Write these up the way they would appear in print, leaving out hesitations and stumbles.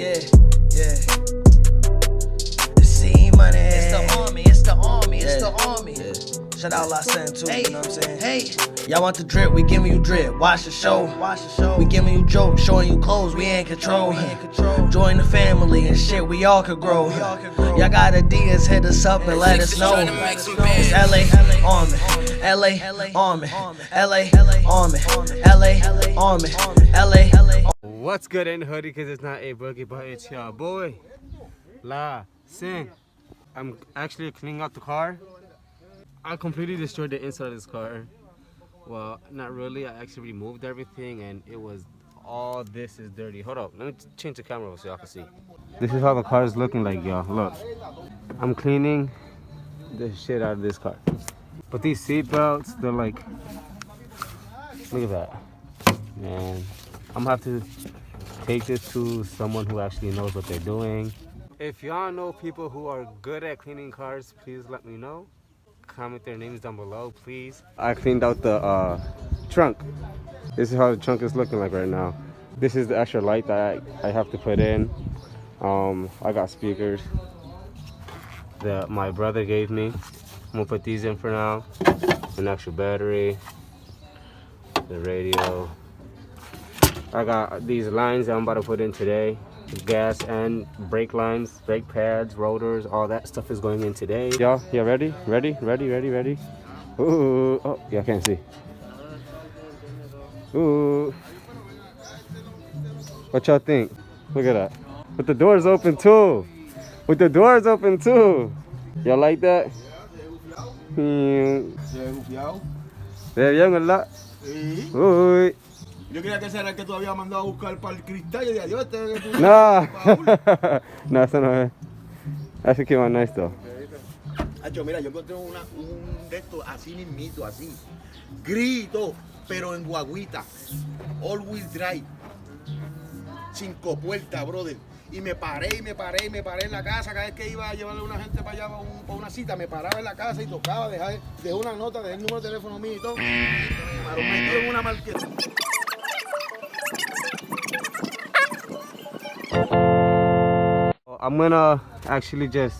Yeah, yeah. The C money. It's the army, it's the army, it's the army. Yeah. Shout out La Sen too, you know what I'm saying? Hey. Y'all want the drip, we giving you drip. Watch the show. We giving you jokes, showing you clothes, we in control. Join the family and shit, we all could grow. Y'all got ideas, hit us up and let us know. It's LA Army, LA Army, LA Army, LA Army, LA. What's good in the hoodie? Cause it's not a boogie, but it's your boy La Sen. I'm actually cleaning out the car. I completely destroyed the inside of this car. Well, not really. I actually removed everything, and it was all this is dirty. Hold up, let me change the camera so y'all can see. This is how the car is looking like, y'all. Look, I'm cleaning the shit out of this car. But these seat belts, they're like, look at that, man. I'm gonna have to take this to someone who actually knows what they're doing. If y'all know people who are good at cleaning cars, please let me know. Comment their names down below, please. I cleaned out the trunk. This is how the trunk is looking like right now. This is the extra light that I have to put in. I got speakers that my brother gave me. I'm gonna put these in for now. An extra battery, the radio. I got these lines that I'm about to put in today. Gas and brake lines, brake pads, rotors, all that stuff is going in today. Y'all ready? Ready? Ooh, oh, yeah, I can't see. Ooh. What y'all think? Look at that. With the doors open too. Y'all like that? There young a lot. Uy. Yo creía que ese era el que tú habías mandado a buscar para el cristal y de adiós. No. No, eso no es. That came out nice though. Hacho, mira, yo encontré un de estos así mismito, así. Grito, pero en guaguita. All wheel drive. 5 puertas, brother. Y me paré en la casa. Cada vez que iba a llevarle a una gente para allá para una cita, me paraba en la casa y tocaba, dejé una nota, dejé el número de teléfono mío y todo. Me lo metí en una marqueta. I'm gonna actually just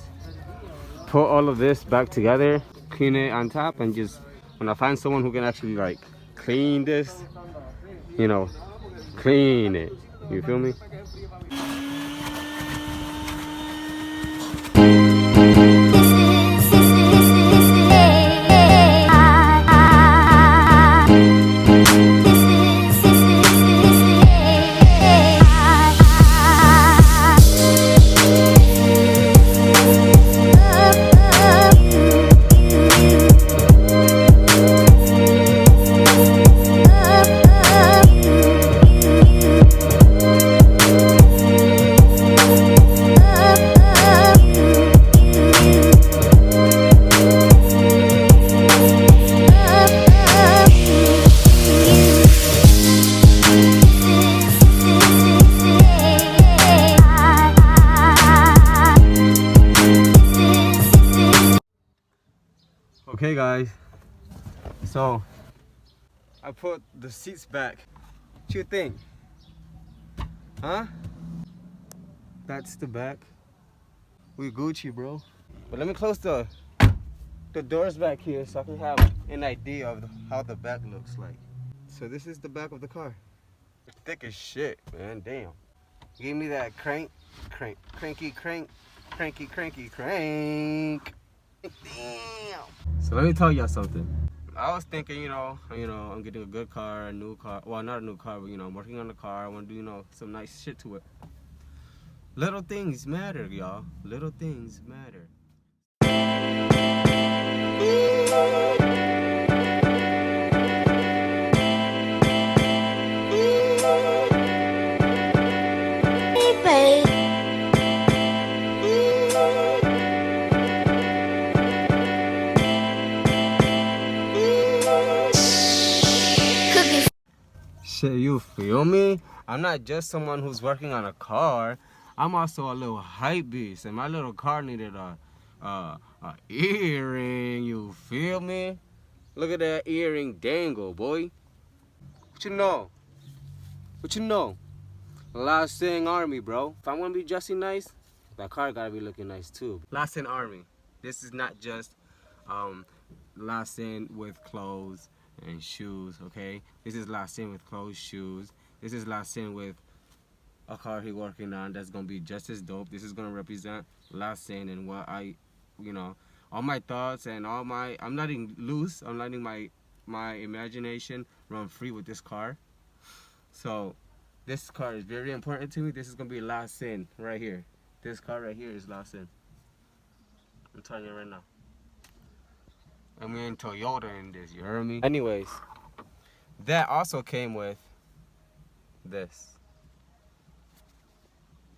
put all of this back together, clean it on top, and just when I find someone who can actually like clean this, you know, clean it. You feel me? Okay guys, so I put the seats back. What you think? Huh? That's the back. We Gucci, bro. But let me close the doors back here so I can have an idea of how the back looks like. So this is the back of the car. It's thick as shit, man, damn. Give me that cranky crank. Damn. So let me tell y'all something. I was thinking, you know, I'm getting a good car, a new car. Well, not a new car, but I'm working on the car. I want to do, some nice shit to it. Little things matter, y'all. Little things matter. Shit, you feel me? I'm not just someone who's working on a car. I'm also a little hype beast, and my little car needed a earring. You feel me? Look at that earring dangle, boy. What you know? La Sin Army, bro. If I want to be dressing nice, that car gotta be looking nice too. La Sin Army. This is not just La Sin with clothes and shoes, okay? This is La Sin with clothes, shoes. This is La Sin with a car he working on that's gonna be just as dope. This is gonna represent La Sin and what I, you know, all my thoughts and all my, I'm letting loose. I'm letting my imagination run free with this car. So this car is very important to me. This is gonna be La Sin right here. This car right here is La Sin. I'm telling you right now. And we're in Toyota in this, you heard me? Anyways, that also came with this.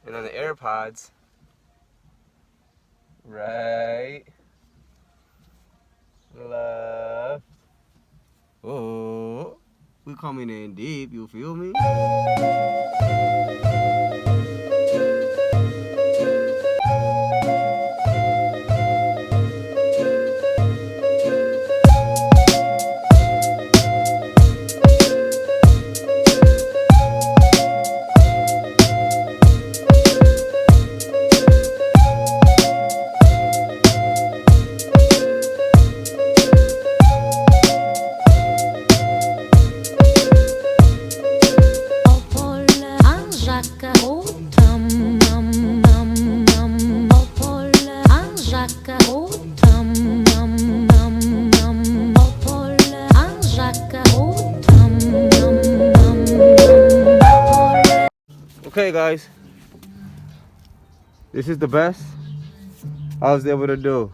And on the AirPods, right, left. Oh, we coming in deep, you feel me? Okay guys, this is the best I was able to do.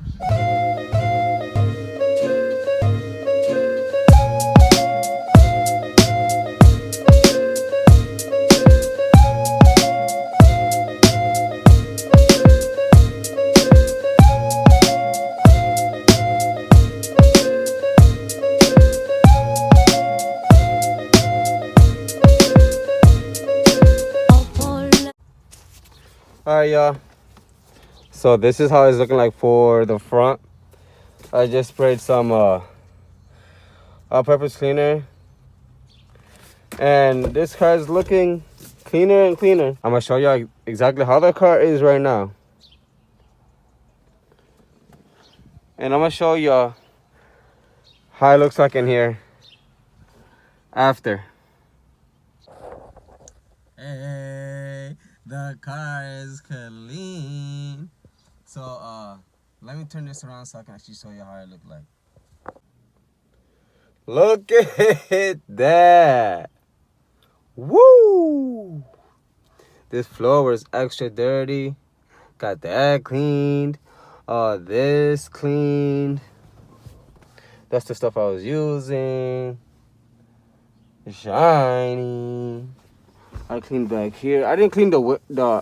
Alright y'all, so this is how it's looking like for the front. I just sprayed some all-purpose cleaner and this car is looking cleaner and cleaner. I'm gonna show y'all exactly how the car is right now, and I'm gonna show y'all how it looks like in here after. Hey, the car is clean. So let me turn this around so I can actually show you how it look like. Look at that. Woo! This floor was extra dirty. Got that cleaned. This cleaned. That's the stuff I was using. Shiny. I cleaned back here. I didn't clean the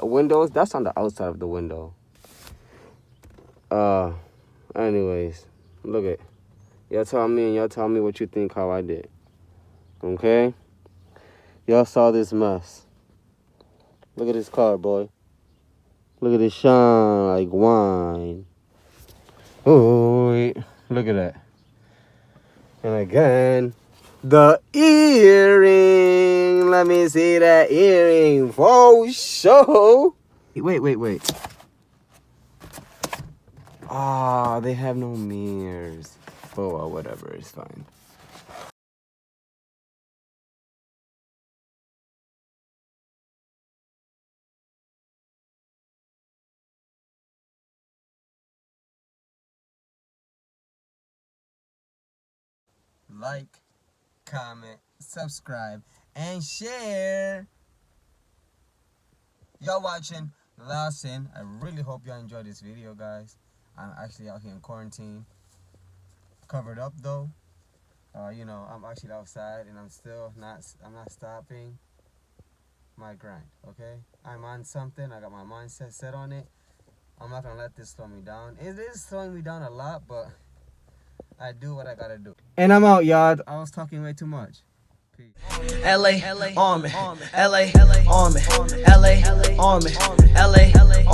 windows. That's on the outside of the window. Anyways, look at. Y'all tell me and y'all tell me what you think how I did. Okay? Y'all saw this mess. Look at this car, boy. Look at it shine like wine. Oh, wait. Look at that. And again, the earring. Let me see that earring for sure. Wait. Ah, they have no mirrors. Oh, well, whatever, it's fine. Like, comment, subscribe, and share. Y'all watching La Sin. I really hope y'all enjoyed this video, guys. I'm actually out here in quarantine. Covered up though. You know, I'm actually outside and I'm not stopping my grind, okay? I'm on something. I got my mindset set on it. I'm not gonna let this slow me down. It is slowing me down a lot, but I do what I gotta do. And I'm out, y'all. I was talking way too much. Peace. LA, Army, LA, Army, LA, Army, LA.